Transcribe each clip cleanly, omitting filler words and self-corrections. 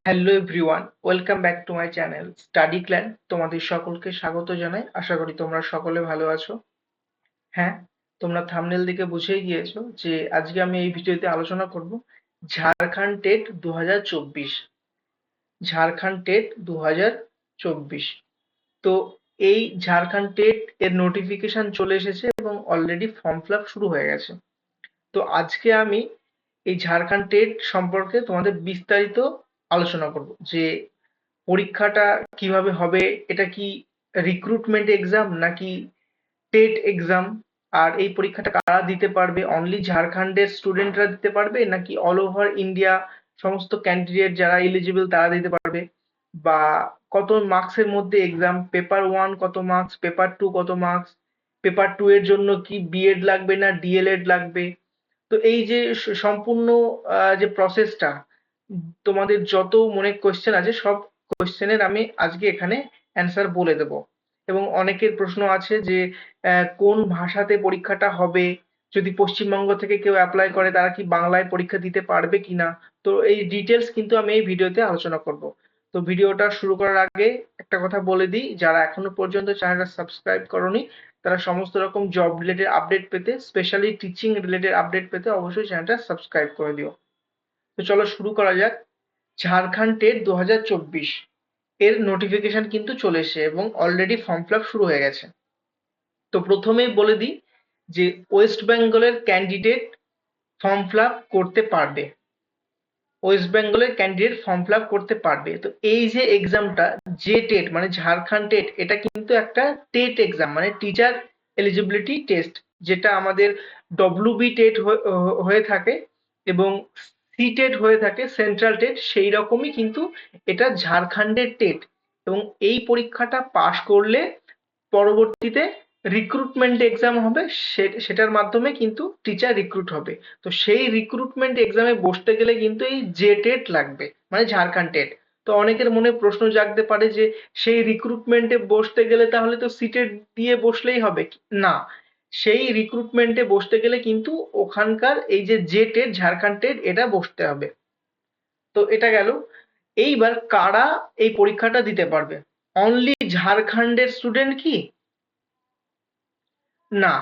Hello everyone, welcome back to my channel study clan. তোমাদের সকলকে স্বাগত জানাই। আশা করি তোমরা সকলে ভালো আছো। হ্যাঁ, তোমরা থাম্বনেল দেখে বুঝেই গিয়েছো যে আজকে আমি এই ভিডিওতে আলোচনা করব ঝাড়খণ্ড টেট 2024। ঝাড়খণ্ড টেট 2024। তো এই ঝাড়খণ্ড টেট এর নোটিফিকেশন চলে এসেছে এবং অলরেডি ফর্ম ফিল আপ শুরু হয়ে গেছে। তো আজকে আমি এই ঝাড়খণ্ড টেট সম্পর্কে তোমাদের বিস্তারিত আলোচনা করব যে পরীক্ষাটা কিভাবে হবে, এটা কি রিক্রুটমেন্ট এক্সাম নাকি টেট এক্সাম, আর এই পরীক্ষাটা কারা দিতে পারবে, অনলি ঝাড়খণ্ডের স্টুডেন্টরা দিতে পারবে নাকি অল ওভার ইন্ডিয়া সমস্ত ক্যান্ডিডেট যারা এলিজিবল তারা দিতে পারবে, বা কত মার্কসের মধ্যে এক্সাম, পেপার ওয়ান কত মার্কস, পেপার টু কত মার্কস, পেপার টু এর জন্য কি বিএড লাগবে না ডিএলএড লাগবে। তো এই যে সম্পূর্ণ যে প্রসেসটা, তোমাদের যত মনে কোশ্চেন আছে সব কোশ্চেনের আমি আজকে এখানে অ্যান্সার বলে দেব। এবং অনেকের প্রশ্ন আছে যে কোন ভাষাতে পরীক্ষাটা হবে, যদি পশ্চিমবঙ্গ থেকে কেউ অ্যাপ্লাই করে তারা কি বাংলায় পরীক্ষা দিতে পারবে কিনা। তো এই ডিটেলস কিন্তু আমি এই ভিডিওতে আলোচনা করব। তো ভিডিওটা শুরু করার আগে একটা কথা বলে দিই, যারা এখনো পর্যন্ত চ্যানেলটা সাবস্ক্রাইব করনি তারা সমস্ত রকম জব রিলেটেড আপডেট পেতে, স্পেশালি টিচিং রিলেটেড আপডেট পেতে অবশ্যই চ্যানেলটা সাবস্ক্রাইব করে দিও। তো চলো শুরু করা যাক। ঝাড়খণ্ড টেট 2024 এর নোটিফিকেশন কিন্তু চলে এসেছে এবং অলরেডি ফর্ম ফিল আপ শুরু হয়ে গেছে। তো প্রথমেই বলে দিই যে ওয়েস্ট বেঙ্গলের ক্যান্ডিডেট ফর্ম ফিল আপ করতে পারবে। ওয়েস্ট বেঙ্গলের ক্যান্ডিডেট ফর্ম ফিল আপ করতে পারবে। তো এই যে এক্সামটা, যে টেট মানে ঝাড়খণ্ড টেট, এটা কিন্তু একটা টেট এক্সাম মানে টিচার এলিজিবিলিটি টেস্ট, যেটা আমাদের ডব্লিউবি টেট হয়ে থাকে এবং সি টেট হয়ে থাকে সেন্ট্রাল টেট, সেই রকমই কিন্তু এটা ঝাড়খণ্ডের টেট। এবং এই পরীক্ষাটা পাশ করলে পরবর্তীতে রিক্রুটমেন্ট এক্সাম হবে, সেটার মাধ্যমে কিন্তু টিচার রিক্রুট হবে। তো সেই রিক্রুটমেন্ট এক্সামে বসতে গেলে কিন্তু এই জে টেট লাগবে মানে ঝাড়খণ্ড টেট। তো অনেকের মনে প্রশ্ন জাগতে পারে যে সেই রিক্রুটমেন্টে বসতে গেলে তাহলে তো সিটেট দিয়ে বসলেই হবে না, সেই রিক্রুটমেন্টে বসতে গেলে কিন্তু ওখানকার এই যে জে টেট ঝাড়খণ্ড টেট এটা বসতে হবে। তো এটা গেল। এইবার কারা এই পরীক্ষাটা দিতে পারবে? অনলি ঝাড়খণ্ডের স্টুডেন্ট কি? না,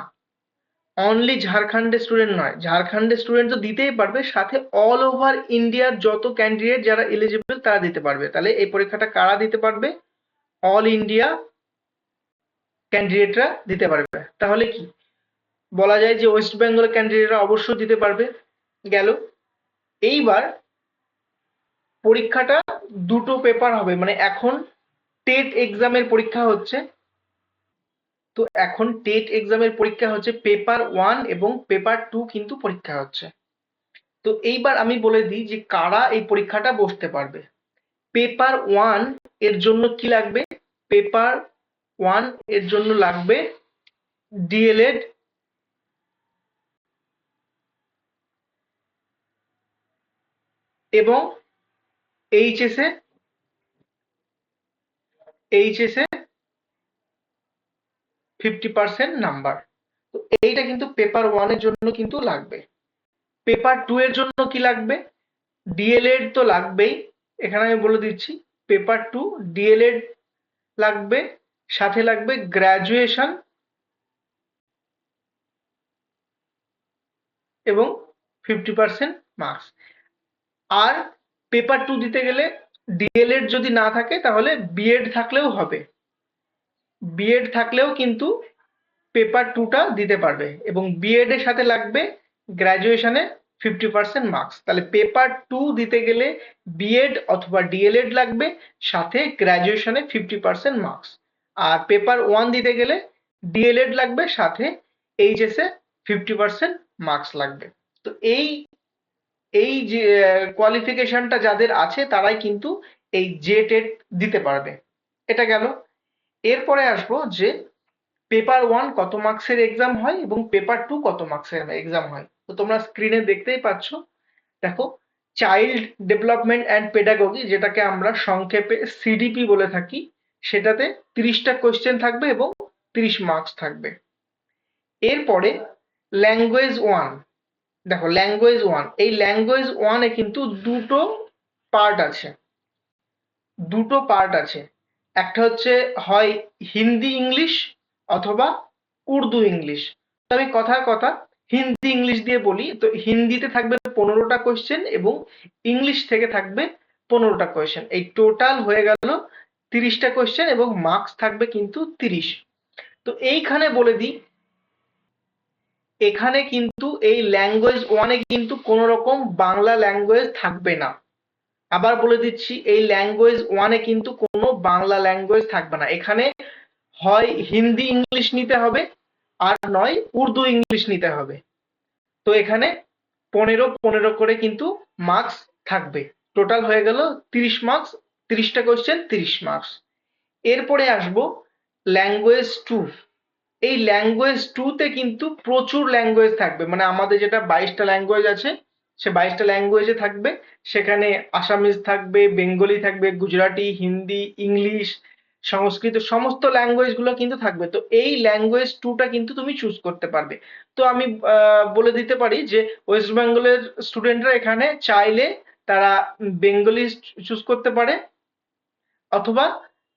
অনলি ঝাড়খণ্ডের স্টুডেন্ট নয়, ঝাড়খণ্ডের স্টুডেন্ট তো দিতেই পারবে, সাথে অল ওভার ইন্ডিয়ার যত ক্যান্ডিডেট যারা এলিজিবল তারা দিতে পারবে। তাহলে এই পরীক্ষাটা কারা দিতে পারবে? অল ইন্ডিয়া ক্যান্ডিডেটরা দিতে পারবে। তাহলে কি বলা যায় যে ওয়েস্ট বেঙ্গল ক্যান্ডিডেটরা অবশ্যই দিতে পারবে। গেল। এইবার পরীক্ষাটা দুটো পেপার হবে, মানে এখন টেট এক্সামের পরীক্ষা হচ্ছে। তো এখন টেট এক্সামের পরীক্ষা হচ্ছে, পেপার ওয়ান এবং পেপার টু কিন্তু পরীক্ষা হচ্ছে। তো এইবার আমি বলে দিই যে কারা এই পরীক্ষাটা বসতে পারবে। পেপার ওয়ান এর জন্য কি লাগবে? পেপার ওয়ান এর জন্য লাগবে ডিএলএড এবং এইচএস এ এইচএস এ 50% নাম্বার। তো এইটা কিন্তু পেপার ওয়ান এর জন্য কিন্তু লাগবে। পেপার টু এর জন্য কি লাগবে? ডিএলএড তো লাগবেই, এখানে আমি বলে দিচ্ছি। পেপার টু ডিএলএড লাগবে, সাথে লাগবে গ্রাজুয়েশন এবং 50% মার্কস। আর পেপার টু দিতে গেলে ডিএলএড যদি না থাকে তাহলে বিএড থাকলেও হবে, বিএড থাকলেও কিন্তু পেপার টুটা দিতে পারবে। এবং বিএড এর সাথে লাগবে গ্রাজুয়েশনে 50% মার্কস। তাহলে পেপার টু দিতে গেলে বিএড অথবা ডিএলএড লাগবে, সাথে গ্রাজুয়েশনে 50% মার্কস। আর পেপার ওয়ান দিতে গেলে ডিএলএড লাগবে, সাথে এইচএস এ 50% মার্কস লাগবে। তো এই এই যে কোয়ালিফিকেশনটা যাদের আছে তারাই কিন্তু এই জে টেট দিতে পারবে। এটা গেল। এরপরে আসবো যে পেপার ওয়ান কত মার্কসের এক্সাম হয় এবং পেপার টু কত মার্কসের এক্সাম হয়। তো তোমরা স্ক্রিনে দেখতেই পাচ্ছ। দেখো, চাইল্ড ডেভেলপমেন্ট অ্যান্ড পেডাগজি, যেটাকে আমরা সংক্ষেপে সিডিপি বলে থাকি, সেটাতে 30টা কোয়েশ্চেন থাকবে এবং 30 মার্কস থাকবে। এরপরে ল্যাঙ্গুয়েজ ওয়ান। দেখো ল্যাঙ্গুয়েজ ওয়ান, এই ল্যাঙ্গুয়েজ ওয়ানে কিন্তু দুটো পার্ট আছে। দুটো পার্ট আছে, একটা হচ্ছে হয় হিন্দি ইংলিশ অথবা উর্দু ইংলিশ। তো আমি কথার কথা হিন্দি ইংলিশ দিয়ে বলি, তো হিন্দিতে থাকবে 15টা কোয়েশ্চেন এবং ইংলিশ থেকে থাকবে 15টা কোয়েশ্চেন, এই টোটাল হয়ে গেল 30টা কোয়েশ্চেন এবং মার্কস থাকবে কিন্তু 30। তো এইখানে বলে দিই, এখানে কিন্তু এই ল্যাঙ্গুয়েজ ওয়ানে কিন্তু কোনো রকম বাংলা ল্যাঙ্গুয়েজ থাকবে না। আবার বলে দিচ্ছি, এই ল্যাঙ্গুয়েজ ওয়ানে কিন্তু কোনো বাংলা ল্যাঙ্গুয়েজ থাকবে না। এখানে হয় হিন্দি ইংলিশ নিতে হবে, আর নয় উর্দু ইংলিশ নিতে হবে। তো এখানে 15 করে কিন্তু মার্কস থাকবে। টোটাল হয়ে গেল 30 মার্কস, 30টা কোয়েশ্চেন 30 মার্কস। এরপরে আসবো ল্যাঙ্গুয়েজ টু। এই ল্যাঙ্গুয়েজ টু তে কিন্তু প্রচুর ল্যাঙ্গুয়েজ থাকবে, মানে আমাদের যেটা 22টা ল্যাঙ্গুয়েজ আছে, সে 22টা ল্যাঙ্গুয়েজে থাকবে। সেখানে আসামিজ থাকবে, বেঙ্গলি থাকবে, গুজরাটি, হিন্দি, ইংলিশ, সংস্কৃত, সমস্ত ল্যাঙ্গুয়েজ গুলো কিন্তু থাকবে। তো এই ল্যাঙ্গুয়েজ টুটা কিন্তু তুমি চুজ করতে পারবে। তো আমি বলে দিতে পারি যে ওয়েস্ট বেঙ্গলের স্টুডেন্টরা এখানে চাইলে তারা বেঙ্গলি চুজ করতে পারে অথবা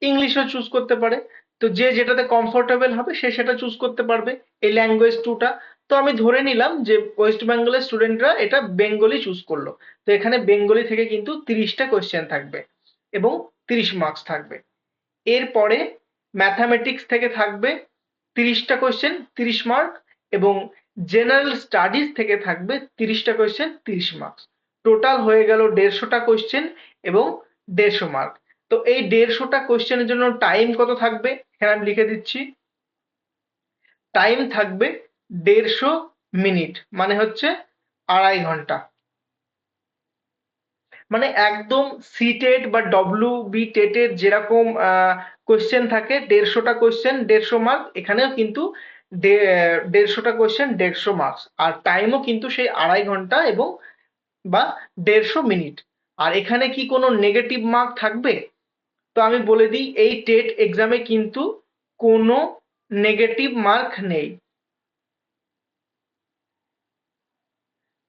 ইংলিশও চুজ করতে পারে। তো যে যেটাতে কমফোর্টেবল হবে সে সেটা চুজ করতে পারবে এই ল্যাঙ্গুয়েজ টুটা। তো আমি ধরে নিলাম যে ওয়েস্ট বেঙ্গলের স্টুডেন্টরা এটা বেঙ্গলি চুজ করলো। তো এখানে বেঙ্গলি থেকে কিন্তু 30টা কোয়েশ্চেন থাকবে এবং 30 মার্কস থাকবে। এরপরে ম্যাথামেটিক্স থেকে থাকবে 30টা কোয়েশ্চেন 30 মার্ক এবং জেনারেল স্টাডিজ থেকে থাকবে 30টা কোয়েশ্চেন 30 মার্কস। টোটাল হয়ে গেল 150টা কোয়েশ্চেন এবং 150 মার্ক। তো এই 150টা কোয়েশ্চেনের জন্য টাইম কত থাকবে এখানে আমি লিখে দিচ্ছি। টাইম থাকবে 150 মিনিট, মানে হচ্ছে 2.5 ঘন্টা। মানে একদম সি টেট বা ডব্লিউ বি টেটের যেরকম কোয়েশ্চেন থাকে 150টা কোয়েশ্চেন 150 মার্ক, এখানেও কিন্তু 150টা কোয়েশ্চেন 150 মার্কস, আর টাইমও কিন্তু সেই 2.5 ঘন্টা এবং বা 150 মিনিট। আর এখানে কি কোনো নেগেটিভ মার্ক থাকবে? তো আমি বলে দিই, এই টেট এক্সামে কিন্তু কোনো নেগেটিভ মার্ক নেই,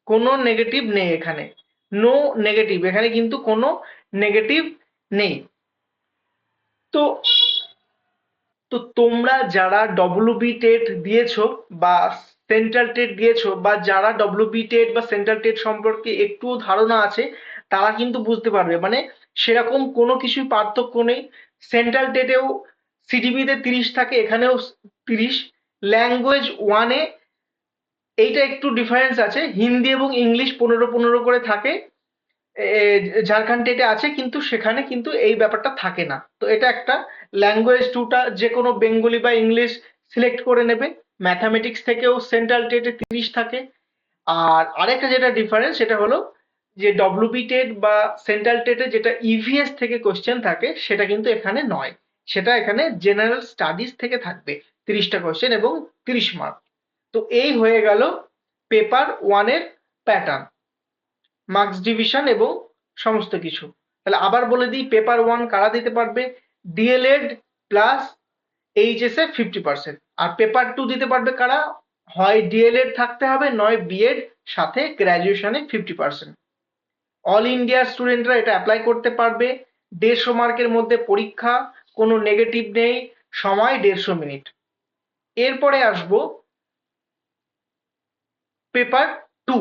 কোনো নেগেটিভ নেই এখানে, নো নেগেটিভ, এখানে কিন্তু কোনো নেগেটিভ নেই। তো তো তোমরা যারা ডব্লিউবি টেট দিয়েছো বা সেন্ট্রাল টেট দিয়েছো, বা যারা ডব্লিউবি টেট বা সেন্ট্রাল টেট সম্পর্কে একটু ধারণা আছে, তারা কিন্তু বুঝতে পারবে, মানে সেরকম কোনো কিছুই পার্থক্য নেই। সেন্ট্রাল টেটেও সিডিবি তে 30 থাকে, এখানেও 30। ল্যাঙ্গুয়েজ ওয়ানে এইটা একটু ডিফারেন্স আছে, হিন্দি এবং ইংলিশ 15 করে থাকে। ঝাড়খণ্ড টেটে আছে, কিন্তু সেখানে কিন্তু এই ব্যাপারটা থাকে না। তো এটা একটা। ল্যাঙ্গুয়েজ টুটা যে কোনো বেঙ্গলি বা ইংলিশ সিলেক্ট করে নেবে। ম্যাথামেটিক্স থেকেও সেন্ট্রাল টেটে 30 থাকে। আর আরেকটা যেটা ডিফারেন্স সেটা হলো যে ডব্লিউবি টেট বা সেন্ট্রাল টেটে যেটা ইভিএস থেকে কোশ্চেন থাকে সেটা কিন্তু এখানে নয়, সেটা এখানে জেনারেল স্টাডিজ থেকে থাকবে 30টা কোশ্চেন এবং 30 মার্ক। তো এই হয়ে গেল পেপার ওয়ানের প্যাটার্ন, মার্কস ডিভিশন এবং সমস্ত কিছু। তাহলে আবার বলে দিই, পেপার ওয়ান কারা দিতে পারবে? ডিএলএড প্লাস এইচএস এ 50%। আর পেপার টু দিতে পারবে কারা? হয় ডিএলএড থাকতে হবে, নয় বিএড সাথে গ্র্যাজুয়েশনে 50%। অল ইন্ডিয়ার স্টুডেন্টরা এটা অ্যাপ্লাই করতে পারবে। 150 মার্কের মধ্যে পরীক্ষা, কোনো নেগেটিভ নেই, সময় 150 মিনিট। এরপরে আসবো পেপার টু।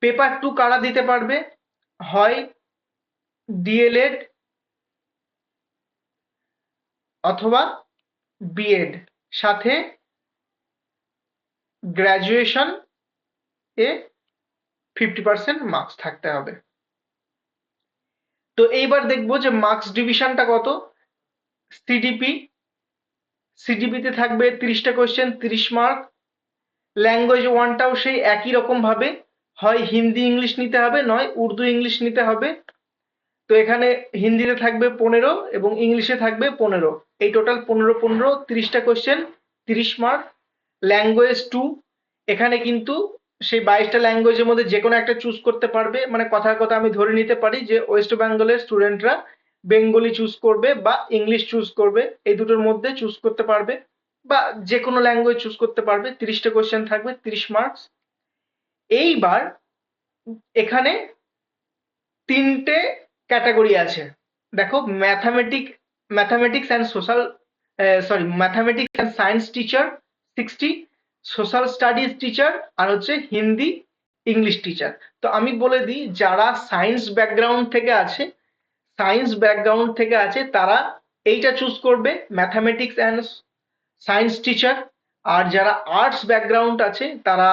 পেপার টু কারা দিতে পারবে? হয় ডিএলএড অথবা বিএড সাথে গ্র্যাজুয়েশন এ 50% মার্কস থাকতে হবে। তো এইবার দেখবো যে মার্কস ডিভিশনটা কত। সিডিপি, সিডিপিতে থাকবে 30টা কোয়েশ্চেন 30 মার্ক। ল্যাঙ্গুয়েজ ওয়ানটাও সেই একই রকম ভাবে, হয় হিন্দি ইংলিশ নিতে হবে, নয় উর্দু ইংলিশ নিতে হবে। তো এখানে হিন্দিতে থাকবে 15 এবং ইংলিশে থাকবে 15, এই টোটাল 15 30টা কোয়েশ্চেন 30 মার্ক। ল্যাঙ্গুয়েজ টু, এখানে কিন্তু সেই 22টা ল্যাঙ্গুয়েজের মধ্যে যে কোনো একটা চুজ করতে পারবে, মানে কথার কথা আমি ধরে নিতে পারি যে ওয়েস্ট বেঙ্গলের স্টুডেন্টরা বেঙ্গলি চুজ করবে বা ইংলিশ চুজ করবে, এই দুটোর মধ্যে চুজ করতে পারবে, বা যে কোনো ল্যাঙ্গুয়েজ চুজ করতে পারবে। 30টা কোয়েশ্চেন থাকবে 30 মার্কস। এইবার এখানে তিনটে ক্যাটাগরি আছে, দেখো, mathematics and social, mathematics and science teacher 60, social studies teacher আর হচ্ছে হিন্দি ইংলিশ টিচার। তো আমি বলে দিই, যারা সায়েন্স ব্যাকগ্রাউন্ড থেকে আছে তারা এইটা চুজ করবে, ম্যাথামেটিক্স অ্যান্ড সায়েন্স টিচার। আর যারা আর্টস ব্যাকগ্রাউন্ড আছে তারা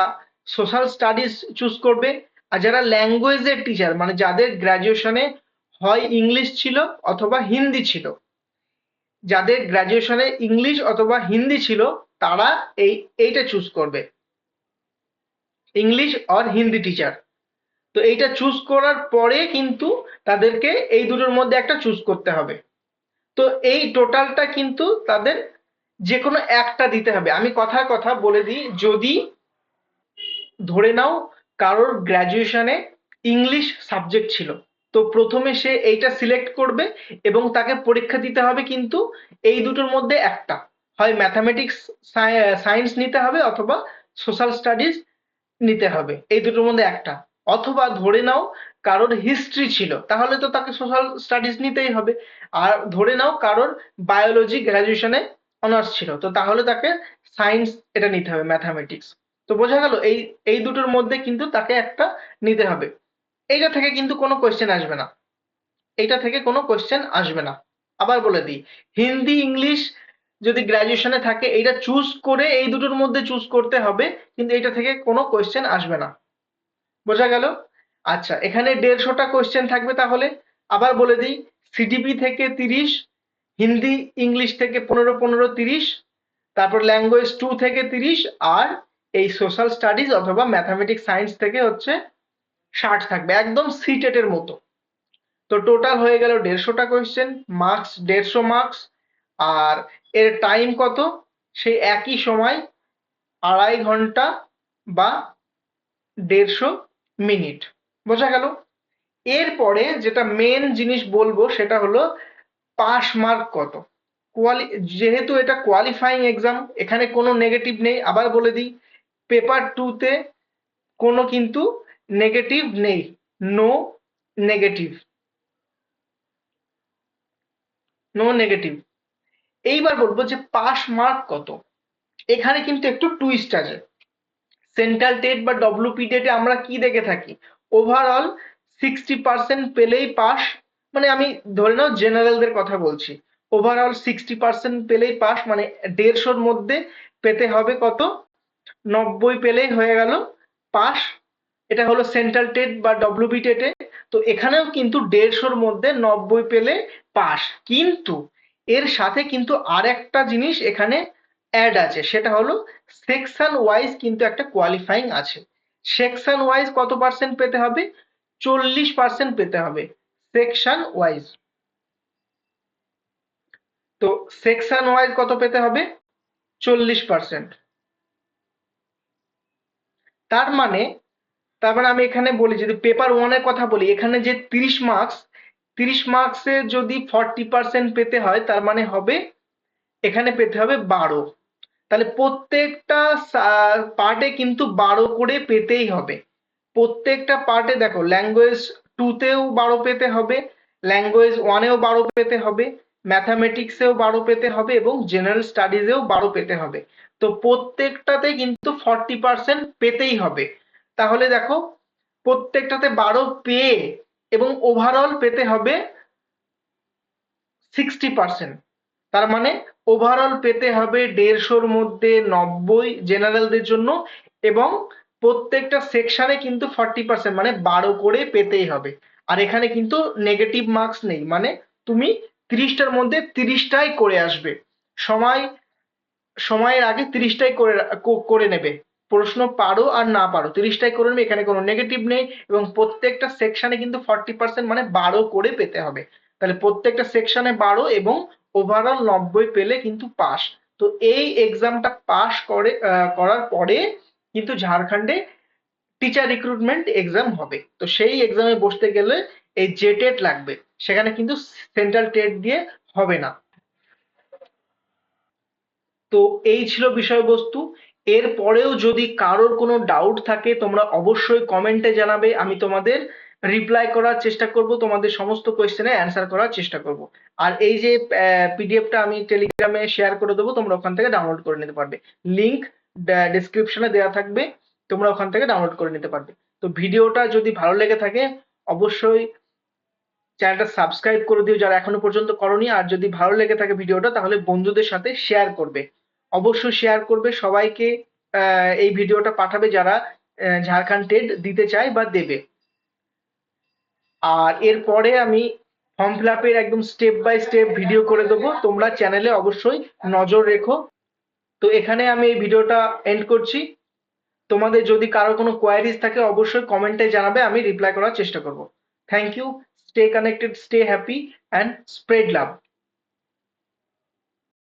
সোশ্যাল স্টাডিজ চুজ করবে। আর যারা ল্যাঙ্গুয়েজের টিচার, মানে যাদের গ্র্যাজুয়েশনে হয় ইংলিশ ছিল অথবা হিন্দি ছিল, যাদের গ্র্যাজুয়েশনে ইংলিশ অথবা হিন্দি ছিল, তারা এইটা চুজ করবে, ইংলিশ আর হিন্দি টিচার। তো এইটা চুজ করার পরে কিন্তু তাদেরকে এই দুটোর মধ্যে একটা চুজ করতে হবে। তো এই টোটালটা কিন্তু তাদের যে কোনো একটা দিতে হবে। আমি কথার কথা বলে দিই, যদি ধরে নাও কারোর গ্র্যাজুয়েশনে ইংলিশ সাবজেক্ট ছিল, তো প্রথমে সে এইটা সিলেক্ট করবে এবং তাকে পরীক্ষা দিতে হবে কিন্তু এই দুটোর মধ্যে একটা, হয় ম্যাথামেটিক্স সায়েন্স নিতে হবে অথবা সোশ্যাল স্টাডিজ নিতে হবে, এই দুটোর মধ্যে একটা। অথবা ধরে নাও কারোর হিস্ট্রি ছিল, তাহলে তো তাকে সোশ্যাল স্টাডিজ নিতেই হবে। আর ধরে নাও কারোর বায়োলজি গ্র্যাজুয়েশনে অনার্স ছিল, তো তাহলে তাকে সায়েন্স এটা নিতে হবে, ম্যাথামেটিক্স। তো বোঝা গেল, এই এই দুটোর মধ্যে কিন্তু তাকে একটা নিতে হবে। এইটা থেকে কিন্তু কোনো কোয়েশ্চেন আসবে না, এইটা থেকে কোনো কোয়েশ্চেন আসবে না। আবার বলে দিই, হিন্দি ইংলিশ যদি গ্র্যাজুয়েশনে থাকে, এইটা চুজ করে এই দুটোর মধ্যে চুজ করতে হবে, কিন্তু এইটা থেকে কোনো কোয়েশ্চেন আসবে না। বোঝা গেল? আচ্ছা, এখানে 150টা কোয়েশ্চেন থাকবে তাহলে। আবার বলে দিই, সিডিপি থেকে 30, হিন্দি ইংলিশ থেকে 15-15-30, তারপর ল্যাঙ্গুয়েজ 2 থেকে 30, আর এই সোশ্যাল স্টাডিজ অথবা ম্যাথামেটিক্স সায়েন্স থেকে হচ্ছে 60 থাকবে, একদম সিটেটের মতো। তো টোটাল হয়ে গেল 150টা কোয়েশ্চেন, মার্কস 150 মার্কস। আর এর টাইম কত? সেই একই সময়, 2.5 ঘন্টা বা 150 মিনিট। বোঝা গেল? এরপরে যেটা মেন জিনিস বলবো সেটা হলো পাস মার্ক কত। কোয়ালি যেহেতু এটা কোয়ালিফাইং এক্সাম, এখানে কোনো নেগেটিভ নেই। আবার বলে দিই, পেপার 2 তে কোনো কিন্তু নেগেটিভ নেই, নো নেগেটিভ, নো নেগেটিভ। এইবার বলবো যে পাস মার্ক কত। এখানে কিন্তু একটু টুইস্ট আছে। সেন্ট্রাল টেট বা ডব্লিউপি টেটে আমরা কি দেখে থাকি, ওভারঅল 60% পেলেই পাস। মানে আমি ধরে নাও জেনারেলদের কথা বলছি, ওভারঅল 60% পেলেই পাস, মানে 150-র মধ্যে পেতে হবে কত, 90 পেলেই হয়ে গেল পাস। এটা হলো সেন্ট্রাল টেট বা ডব্লিউবি টেটে। তো এখানেও কিন্তু 150-র মধ্যে 90 পেলে পাস। কিন্তু এর সাথে কিন্তু আর একটা জিনিস এখানে অ্যাড আছে, সেটা হলো সেকশন ওয়াইজ কিন্তু একটা কোয়ালিফাইং আছে। সেকশন ওয়াইজ কত পার্সেন্ট পেতে হবে? 40% পেতে হবে সেকশন ওয়াইজ। তো সেকশন ওয়াইজ কত পেতে হবে? 40%। তার মানে আমি এখানে বলি, যদি পেপার ওয়ানের কথা বলি, এখানে যে 30 মার্কস, 30 মার্কসে যদি 40% পেতে হয়, তার মানে হবে এখানে পেতে হবে 12। তাহলে প্রত্যেকটা পার্টে কিন্তু 12 করে পেতেই হবে। প্রত্যেকটা পার্টে দেখো, ল্যাঙ্গুয়েজ 2-তেও 12 পেতে হবে, ল্যাঙ্গুয়েজ 1-এও 12 পেতে হবে, ম্যাথামেটিক্সেও 12 পেতে হবে এবং জেনারেল স্টাডিজেও 12 পেতে হবে। তো প্রত্যেকটাতে কিন্তু 40% পেতেই হবে। তাহলে দেখো, প্রত্যেকটাতে 12 পেয়ে এবং ওভারঅল পেতে হবে 60%। তার মানে ওভারঅল পেতে হবে 150-র মধ্যে 90 জেনারেলদের জন্য, এবং প্রত্যেকটা সেকশনে কিন্তু 40% মানে 12 করে পেতেই হবে। আর এখানে কিন্তু নেগেটিভ মার্কস নেই, মানে তুমি 30টার মধ্যে 30টাই করে আসবে। সময় সময়ের আগে 30টাই করে নেবে। প্রশ্ন পারো আর না পারো 30টাই করে নেবে, এখানে কোনো নেগেটিভ নেই। এবং প্রত্যেকটা সেকশনে কিন্তু 40% মানে 12 করে পেতে হবে। তাহলে প্রত্যেকটা সেকশনে 12 এবং ওভারঅল 90 পেলে কিন্তু পাস। তো এই এক্সামটা পাস করার পরে কিন্তু ঝাড়খণ্ডে টিচার রিক্রুটমেন্ট এক্সাম হবে। তো সেই এক্সামে বসতে গেলে এই জেটেট লাগবে, সেখানে কিন্তু সেন্ট্রাল টেট দিয়ে হবে না। তো এই ছিল বিষয়বস্তু। এর পরেও যদি কারোর কোনো ডাউট থাকে, তোমরা অবশ্যই কমেন্টে জানাবে, আমি তোমাদের রিপ্লাই করার চেষ্টা করব, তোমাদের সমস্ত কোয়েশ্চেনে অ্যান্সার করার চেষ্টা করব। আর এই যে পিডিএফটা আমি টেলিগ্রামে শেয়ার করে দেবো, তোমরা ওখান থেকে ডাউনলোড করে নিতে পারবে। লিংক ডেসক্রিপশনে দেওয়া থাকবে, তোমরা ওখান থেকে ডাউনলোড করে নিতে পারবে। তো ভিডিওটা যদি ভালো লেগে থাকে অবশ্যই চ্যানেলটা সাবস্ক্রাইব করে দিও যারা এখনো পর্যন্ত করনি। আর যদি ভালো লেগে থাকে ভিডিওটা তাহলে বন্ধুদের সাথে শেয়ার করবে, অবশ্যই শেয়ার করবে সবাইকে। এই ভিডিওটা পাঠাবে যারা ঝাড়খণ্ড টেট দিতে চায় বা দেবে। আর এরপরে আমি ফর্ম ফিল আপের একদম স্টেপ বাই স্টেপ ভিডিও করে দেবো, তোমরা চ্যানেলে অবশ্যই নজর রেখো। তো এখানে আমি এই ভিডিওটা এন্ড করছি। তোমাদের যদি কারো কোনো কোয়ারিজ থাকে অবশ্যই কমেন্টে জানাবে, আমি রিপ্লাই করার চেষ্টা করব। Thank you. Stay connected, stay happy and spread love.